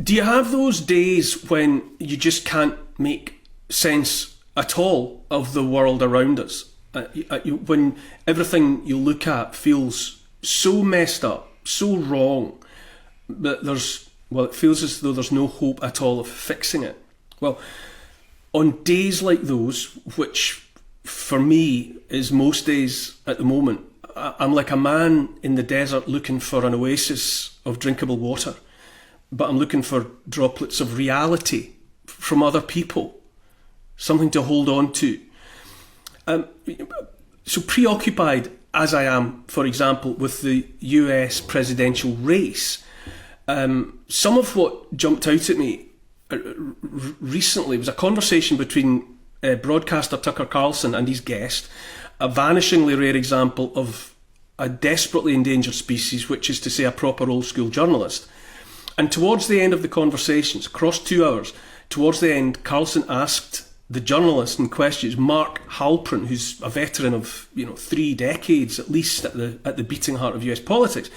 Do you have those days when you just can't make sense at all of the world around us? When everything you look at feels so messed up, so wrong, that it feels as though there's no hope at all of fixing it. Well, on days like those, which for me is most days at the moment, I'm like a man in the desert looking for an oasis of drinkable water, but I'm looking for droplets of reality from other people, something to hold on to. So preoccupied as I am, for example, with the US presidential race, some of what jumped out at me recently was a conversation between broadcaster Tucker Carlson and his guest, a vanishingly rare example of a desperately endangered species, which is to say a proper old school journalist. And towards the end of the conversations, across 2 hours, towards the end, Carlson asked the journalist in question, Mark Halperin, who's a veteran of 3 decades at least at the beating heart of US politics.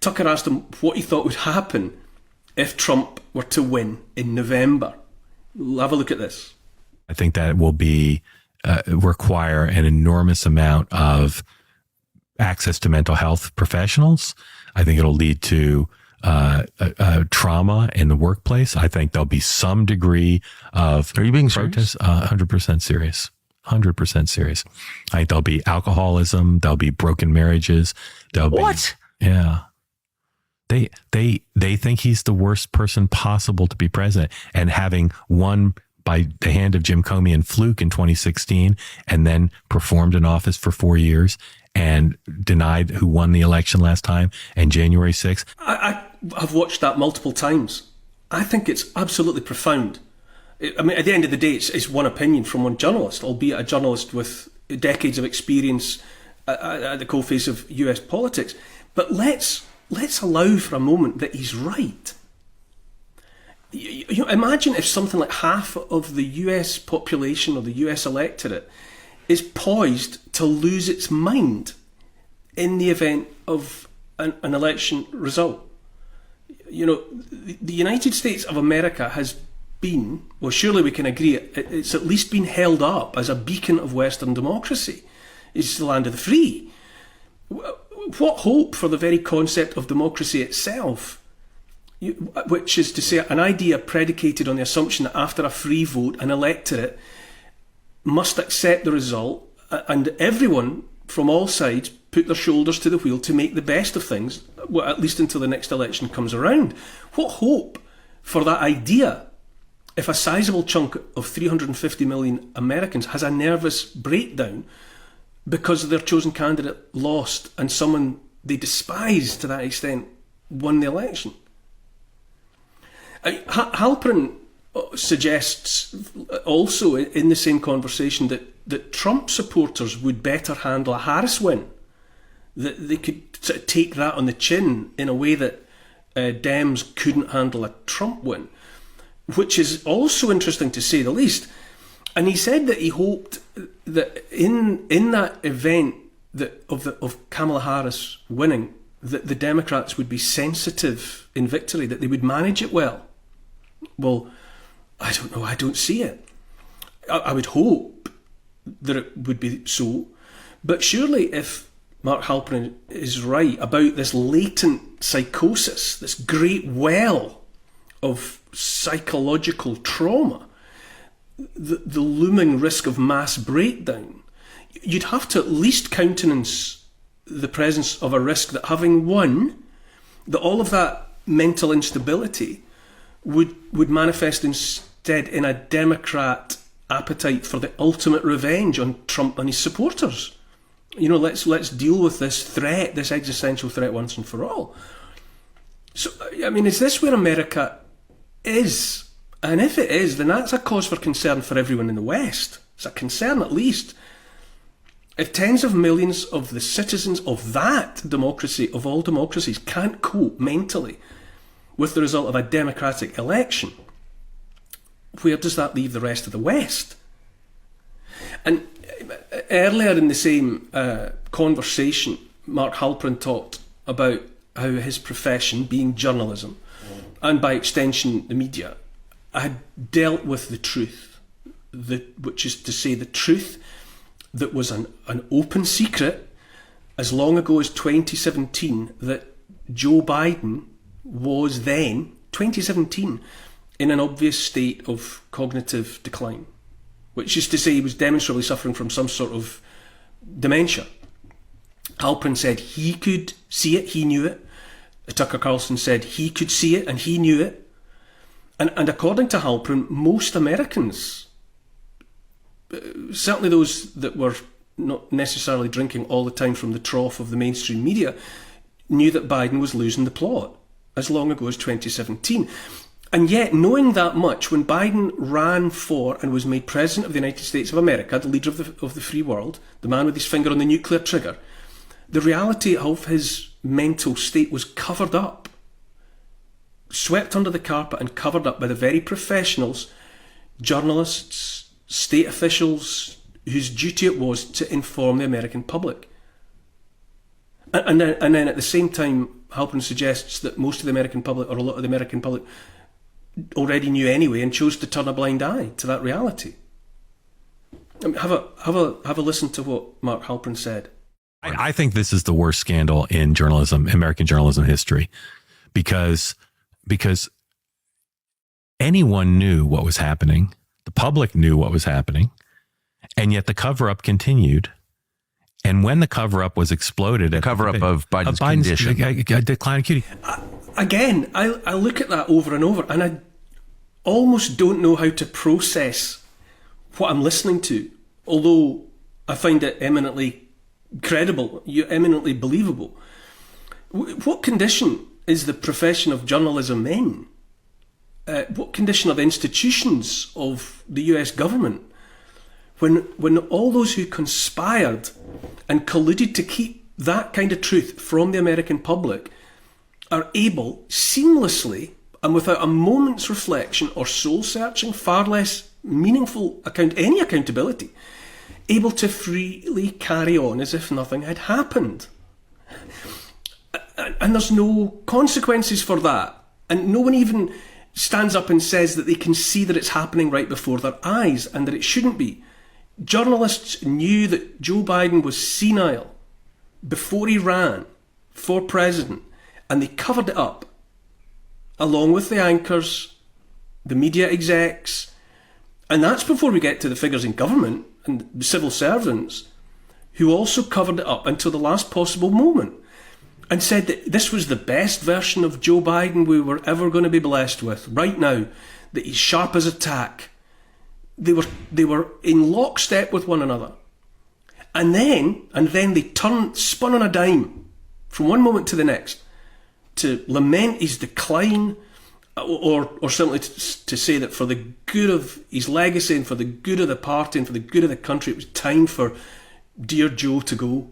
Tucker asked him what he thought would happen if Trump were to win in November. We'll have a look at this. I think that will be require an enormous amount of access to mental health professionals. I think it'll lead to trauma in the workplace. I think there'll be some degree of Are you being protest. 100% serious. 100% serious. I think there'll be alcoholism. There'll be broken marriages. What? Yeah. They think he's the worst person possible to be president, and having won by the hand of Jim Comey and Fluke in 2016, and then performed in office for 4 years and denied who won the election last time, and January 6th. I have watched that multiple times. I think it's absolutely profound. I mean, at the end of the day, it's one opinion from one journalist, albeit a journalist with decades of experience at the coalface of US politics. But let's allow for a moment that he's right. Imagine if something like half of the US population or the US electorate is poised to lose its mind in the event of an election result. The United States of America has been, well, surely we can agree, it's at least been held up as a beacon of Western democracy. It's the land of the free. What hope for the very concept of democracy itself, which is to say an idea predicated on the assumption that after a free vote, an electorate must accept the result, and everyone from all sides put their shoulders to the wheel to make the best of things, well, at least until the next election comes around. What hope for that idea if a sizable chunk of 350 million Americans has a nervous breakdown because their chosen candidate lost and someone they despise to that extent won the election? Halperin suggests also in the same conversation that Trump supporters would better handle a Harris win, that they could sort of take that on the chin in a way that Dems couldn't handle a Trump win, which is also interesting to say the least. And he said that he hoped that in that event of Kamala Harris winning, that the Democrats would be sensitive in victory, that they would manage it well. Well, I don't know. I don't see it. I would hope that it would be so. But surely if Mark Halperin is right about this latent psychosis, this great well of psychological trauma, the looming risk of mass breakdown, you'd have to at least countenance the presence of a risk that having won, that all of that mental instability would manifest instead in a Democrat appetite for the ultimate revenge on Trump and his supporters. Let's deal with this threat, this existential threat once and for all. So, I mean, is this where America is? And if it is, then that's a cause for concern for everyone in the West. It's a concern at least. If tens of millions of the citizens of that democracy, of all democracies, can't cope mentally with the result of a democratic election, where does that leave the rest of the West? And earlier in the same conversation, Mark Halperin talked about how his profession, being journalism, and by extension the media, had dealt with the truth, which is to say the truth that was an open secret as long ago as 2017, that Joe Biden was then, 2017, in an obvious state of cognitive decline, which is to say he was demonstrably suffering from some sort of dementia. Halpern said he could see it, he knew it. Tucker Carlson said he could see it and he knew it. And according to Halpern, most Americans, certainly those that were not necessarily drinking all the time from the trough of the mainstream media, knew that Biden was losing the plot as long ago as 2017. And yet, knowing that much, when Biden ran for and was made President of the United States of America, the leader of the free world, the man with his finger on the nuclear trigger, the reality of his mental state was covered up, swept under the carpet and covered up by the very professionals, journalists, state officials, whose duty it was to inform the American public. And then at the same time, Halpern suggests that most of the American public, or a lot of the American public, already knew anyway and chose to turn a blind eye to that reality. I mean, have a listen to what Mark Halpern said. I think this is the worst scandal in journalism, American journalism history, because anyone knew what was happening. The public knew what was happening, and yet the cover-up continued. And when the cover-up was exploded, the cover-up of Biden's condition, decline of cutie. Again, I look at that over and over, and I almost don't know how to process what I'm listening to, although I find it eminently credible, eminently believable. What condition is the profession of journalism in? What condition are the institutions of the US government when all those who conspired and colluded to keep that kind of truth from the American public are able seamlessly and without a moment's reflection or soul-searching, far less meaningful any accountability, able to freely carry on as if nothing had happened. And there's no consequences for that. And no one even stands up and says that they can see that it's happening right before their eyes and that it shouldn't be. Journalists knew that Joe Biden was senile before he ran for president, and they covered it up, along with the anchors, the media execs, and that's before we get to the figures in government and the civil servants, who also covered it up until the last possible moment and said that this was the best version of Joe Biden we were ever going to be blessed with right now, that he's sharp as a tack. They were in lockstep with one another. And then they spun on a dime from one moment to the next to lament his decline, or certainly to say that for the good of his legacy and for the good of the party and for the good of the country, it was time for dear Joe to go.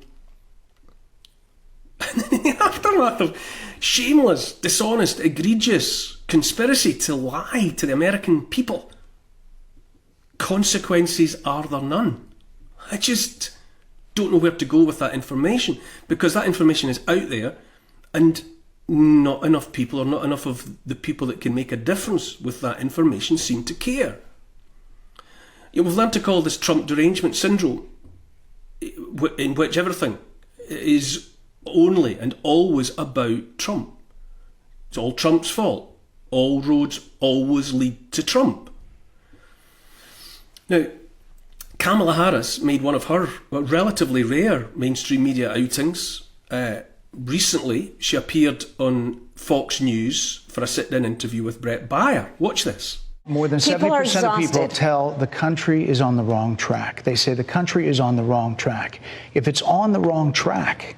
And then in the aftermath of shameless, dishonest, egregious conspiracy to lie to the American people, consequences are there none. I just don't know where to go with that information, because that information is out there and not enough people, or not enough of the people that can make a difference with that information, seem to care. We've learned to call this Trump derangement syndrome, in which everything is only and always about Trump. It's all Trump's fault. All roads always lead to Trump. Now, Kamala Harris made one of her relatively rare mainstream media outings. Recently, she appeared on Fox News for a sit-down interview with Brett Baier. Watch this. More than 70% of people tell the country is on the wrong track. They say the country is on the wrong track. If it's on the wrong track,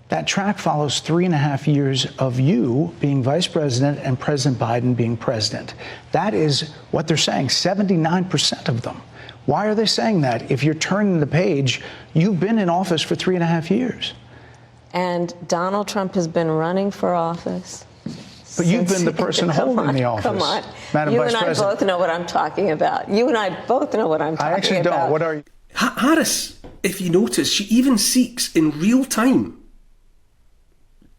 that track follows 3.5 years of you being vice president and President Biden being president. That is what they're saying, 79% of them. Why are they saying that? If you're turning the page, you've been in office for 3.5 years. And Donald Trump has been running for office. But you've been the person holding the office. Come on. Madam You Vice and I President. both know what I'm talking about. You and I both know what I'm talking about. I actually don't. What are you? Harris, if you notice, she even seeks in real time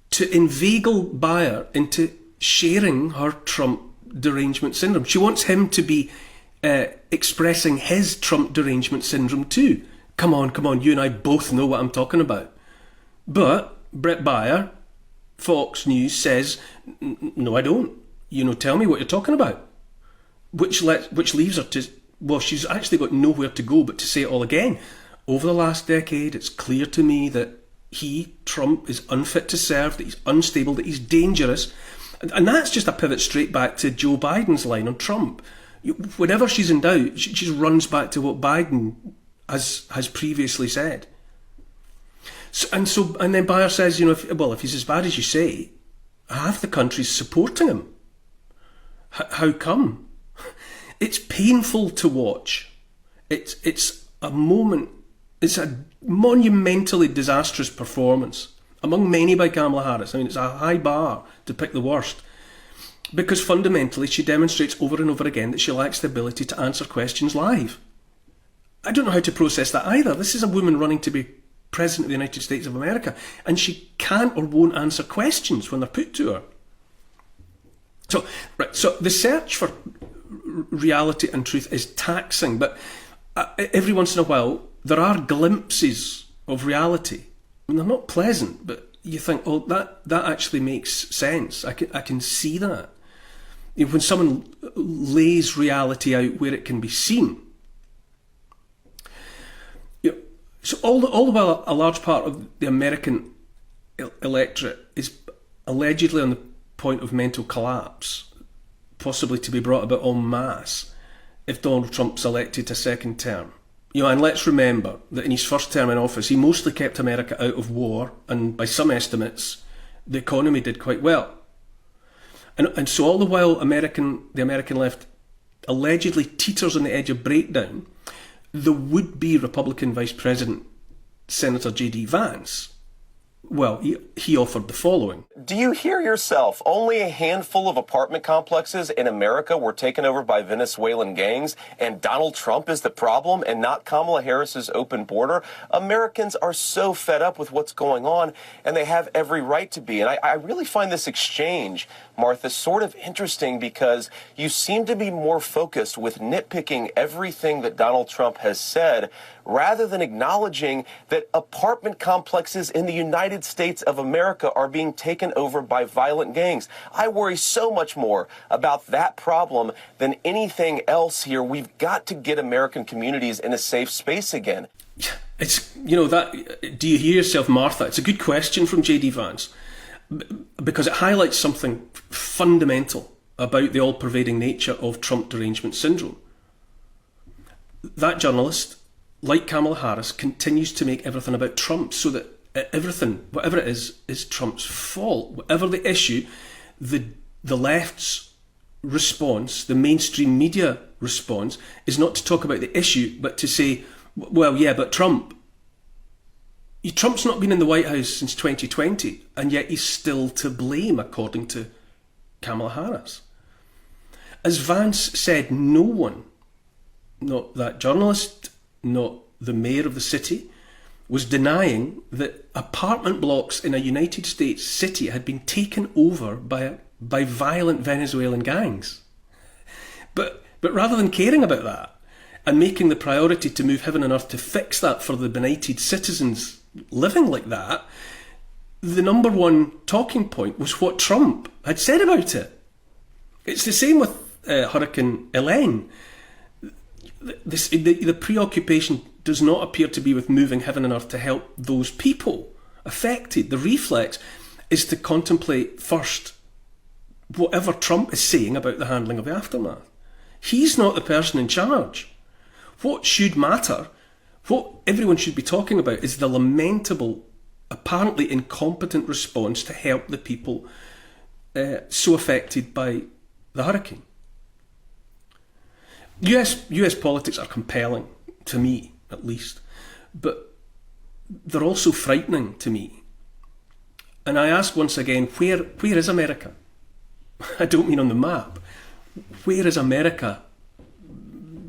to inveigle Baier into sharing her Trump derangement syndrome. She wants him to be expressing his Trump derangement syndrome too. Come on, you and I both know what I'm talking about. But Brett Baier, Fox News, says, no, I don't. Tell me what you're talking about. Which leaves her to, well, she's actually got nowhere to go but to say it all again. Over the last decade, it's clear to me that Trump, is unfit to serve, that he's unstable, that he's dangerous. And that's just a pivot straight back to Joe Biden's line on Trump. Whenever she's in doubt, she just runs back to what Biden has previously said. And then Baier says, if he's as bad as you say, half the country's supporting him. How come? It's painful to watch. It's a moment. It's a monumentally disastrous performance, among many by Kamala Harris. I mean, it's a high bar to pick the worst, because fundamentally she demonstrates over and over again that she lacks the ability to answer questions live. I don't know how to process that either. This is a woman running to be President of the United States of America, and she can't or won't answer questions when they're put to her. So the search for reality and truth is taxing, but every once in a while there are glimpses of reality. I mean, they're not pleasant, but you think, oh, that actually makes sense. I can see that. When someone lays reality out where it can be seen. So all the while, a large part of the American electorate is allegedly on the point of mental collapse, possibly to be brought about en masse if Donald Trump's elected to a second term. And let's remember that in his first term in office, he mostly kept America out of war, and by some estimates, the economy did quite well. And so all the while the American left allegedly teeters on the edge of breakdown, the would-be Republican Vice President, Senator J.D. Vance, well, he offered the following. Do you hear yourself? Only a handful of apartment complexes in America were taken over by Venezuelan gangs, and Donald Trump is the problem and not Kamala Harris's open border? Americans are so fed up with what's going on, and they have every right to be. And I really find this exchange, Martha, sort of interesting, because you seem to be more focused with nitpicking everything that Donald Trump has said, rather than acknowledging that apartment complexes in the United States of America are being taken over by violent gangs. I worry so much more about that problem than anything else here. We've got to get American communities in a safe space again. It's, that, do you hear yourself, Martha? It's a good question from J.D. Vance, because it highlights something fundamental about the all-pervading nature of Trump derangement syndrome. That journalist, like Kamala Harris, continues to make everything about Trump, so that everything, whatever it is Trump's fault. Whatever the issue, the left's response, the mainstream media response, is not to talk about the issue, but to say, well, yeah, but Trump's not been in the White House since 2020, and yet he's still to blame, according to Kamala Harris. As Vance said, no one, not that journalist, not the mayor of the city, was denying that apartment blocks in a United States city had been taken over by violent Venezuelan gangs. But rather than caring about that and making the priority to move heaven and earth to fix that for the benighted citizens living like that, the number one talking point was what Trump had said about it. It's the same with Hurricane Helene. The preoccupation does not appear to be with moving heaven and earth to help those people affected. The reflex is to contemplate first whatever Trump is saying about the handling of the aftermath. He's not the person in charge. What should matter, what everyone should be talking about, is the lamentable, apparently incompetent response to help the people so affected by the hurricane. US politics are compelling, to me at least, but they're also frightening to me. And I ask once again, where is America? I don't mean on the map. Where is America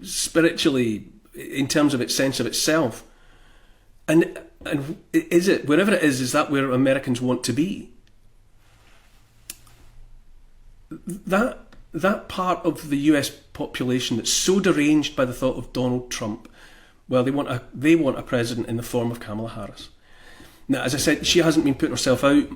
spiritually, in terms of its sense of itself? And is it, wherever it is that where Americans want to be? that part of the US population that's so deranged by the thought of Donald Trump, well, they want a president in the form of Kamala Harris. Now, as I said, she hasn't been putting herself out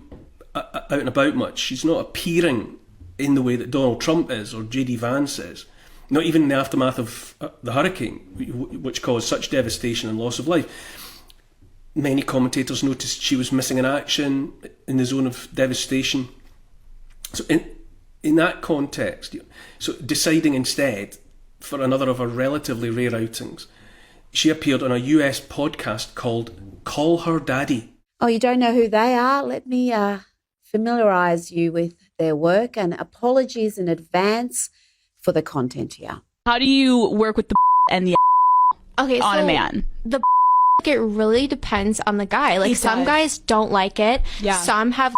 and about much. She's not appearing in the way that Donald Trump is or J.D. Vance is. Not even in the aftermath of the hurricane, which caused such devastation and loss of life. Many commentators noticed she was missing in action, in the zone of devastation. So in that context, so deciding instead for another of her relatively rare outings, she appeared on a US podcast called Call Her Daddy. Oh, you don't know who they are? Let me familiarise you with their work, and apologies in advance for the content here. How do you work with the and the okay, on so a man? The it really depends on the guy. Like some guys don't like it. Yeah. Some have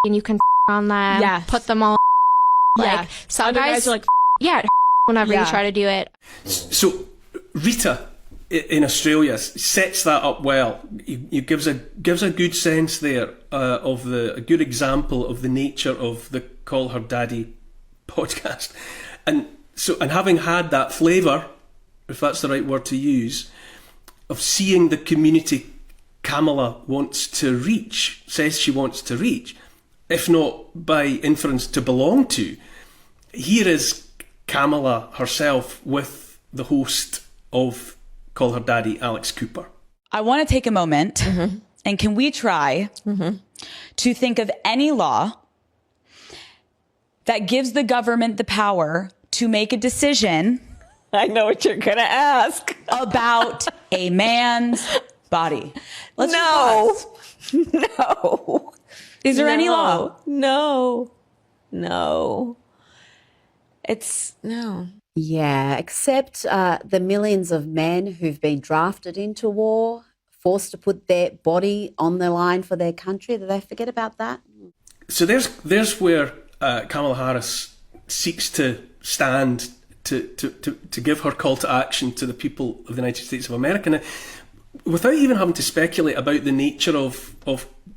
and you can on them. Yes. Put them all. Like Yeah. some Other guys are like yeah. Whenever Yeah. you try to do it. So Rita in Australia sets that up well. He gives a good sense there of a good example of the nature of the Call Her Daddy podcast, and having had that flavour, if that's the right word to use, of seeing the community Kamala says she wants to reach, if not by inference to belong to. Here is Kamala herself with the host of Call Her Daddy, Alex Cooper. I want to take a moment, and can we try to think of any law that gives the government the power to make a decision? I know what you're going to ask. About a man's body. No. Is there any law? No. No. Yeah, except the millions of men who've been drafted into war, forced to put their body on the line for their country. Did they forget about that? So there's where Kamala Harris seeks to stand to give her call to action to the people of the United States of America. Now, without even having to speculate about the nature of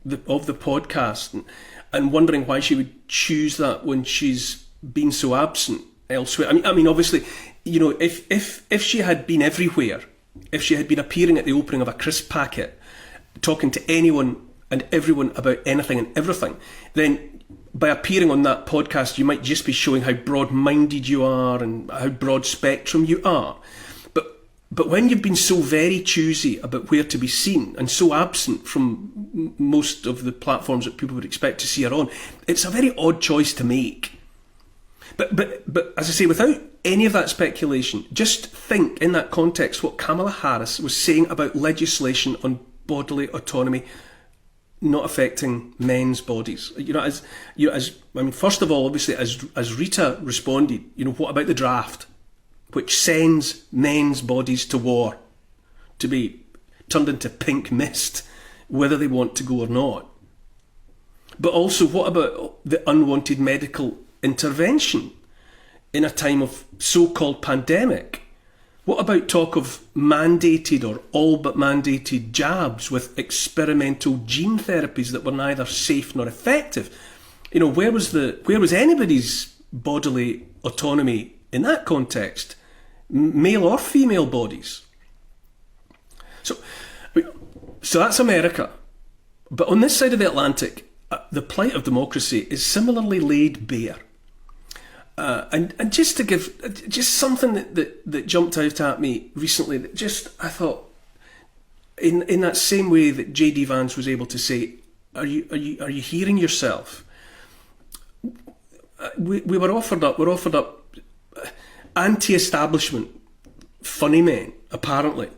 the podcast and wondering why she would choose that when she's been so absent elsewhere. I mean, obviously, if she had been everywhere, if she had been appearing at the opening of a crisp packet, talking to anyone and everyone about anything and everything, then by appearing on that podcast, you might just be showing how broad-minded you are and how broad spectrum you are. But when you've been so very choosy about where to be seen and so absent from most of the platforms that people would expect to see her on, it's a very odd choice to make. But as I say, without any of that speculation, just think in that context what Kamala Harris was saying about legislation on bodily autonomy not affecting men's bodies. First of all, obviously, as Rita responded, what about the draft, which sends men's bodies to war to be turned into pink mist, whether they want to go or not. But also, what about the unwanted medical intervention in a time of so-called pandemic? What about talk of mandated or all but mandated jabs with experimental gene therapies that were neither safe nor effective? Where was anybody's bodily autonomy in that context, male or female bodies? So that's America. But on this side of the Atlantic, the plight of democracy is similarly laid bare. And just to give just something that jumped out at me recently, that just I thought in that same way that J.D. Vance was able to say, are you hearing yourself? We're offered up anti-establishment funny men, apparently,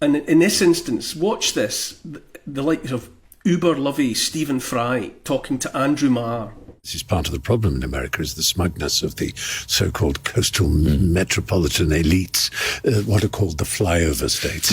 and in this instance, watch this: the likes of uber-lovey Stephen Fry talking to Andrew Marr. This is part of the problem in America, is the smugness of the so-called coastal metropolitan elites, what are called the flyover states.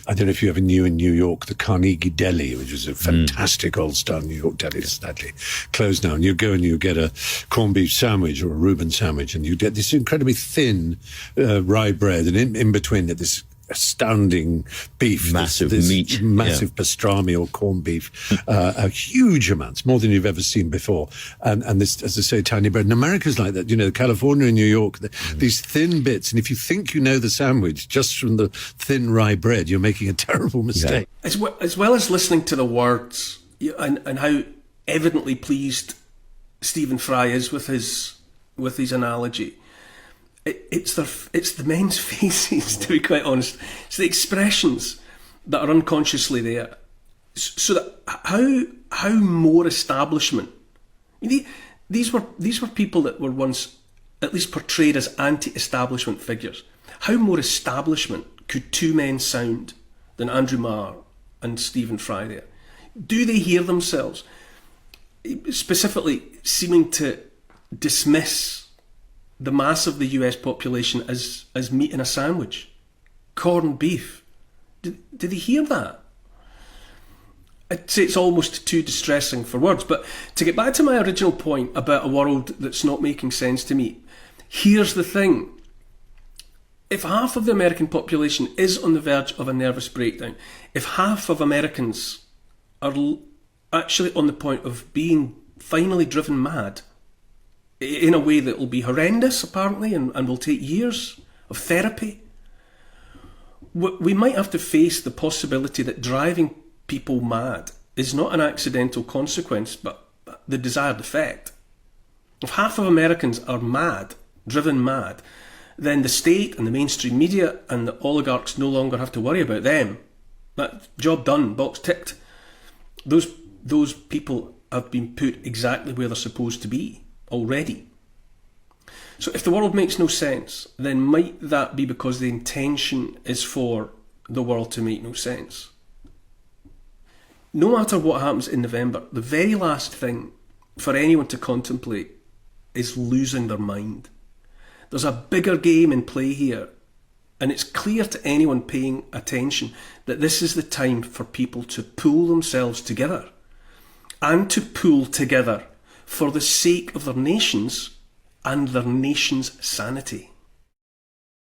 I don't know if you ever knew in New York, the Carnegie Deli, which was a fantastic old-style New York deli, sadly closed now. And you go and you get a corned beef sandwich or a Reuben sandwich, and you get this incredibly thin rye bread, and in between it, this astounding beef, massive this meat, massive pastrami or corned beef, a huge amounts, more than you've ever seen before. And this, as I say, tiny bread. And America's like that, California and New York, these thin bits. And if you think you know the sandwich just from the thin rye bread, you're making a terrible mistake. Yeah. As well as listening to the words and how evidently pleased Stephen Fry is with his analogy, it's the men's faces, to be quite honest. It's the expressions that are unconsciously there. So that how more establishment. These were people that were once at least portrayed as anti-establishment figures. How more establishment could two men sound than Andrew Marr and Stephen Fry there? Do they hear themselves specifically seeming to dismiss the mass of the US population as meat in a sandwich? Corned beef. Did they hear that? I'd say it's almost too distressing for words, but to get back to my original point about a world that's not making sense to me, here's the thing. If half of the American population is on the verge of a nervous breakdown, if half of Americans are actually on the point of being finally driven mad, in a way that will be horrendous, apparently, and will take years of therapy, we might have to face the possibility that driving people mad is not an accidental consequence, but the desired effect. If half of Americans are mad, driven mad, then the state and the mainstream media and the oligarchs no longer have to worry about them. That job done, box ticked. Those people have been put exactly where they're supposed to be already. So if the world makes no sense, then might that be because the intention is for the world to make no sense? No matter what happens in November, the very last thing for anyone to contemplate is losing their mind. There's a bigger game in play here, and it's clear to anyone paying attention that this is the time for people to pull themselves together, and to pull together for the sake of their nations and their nation's sanity.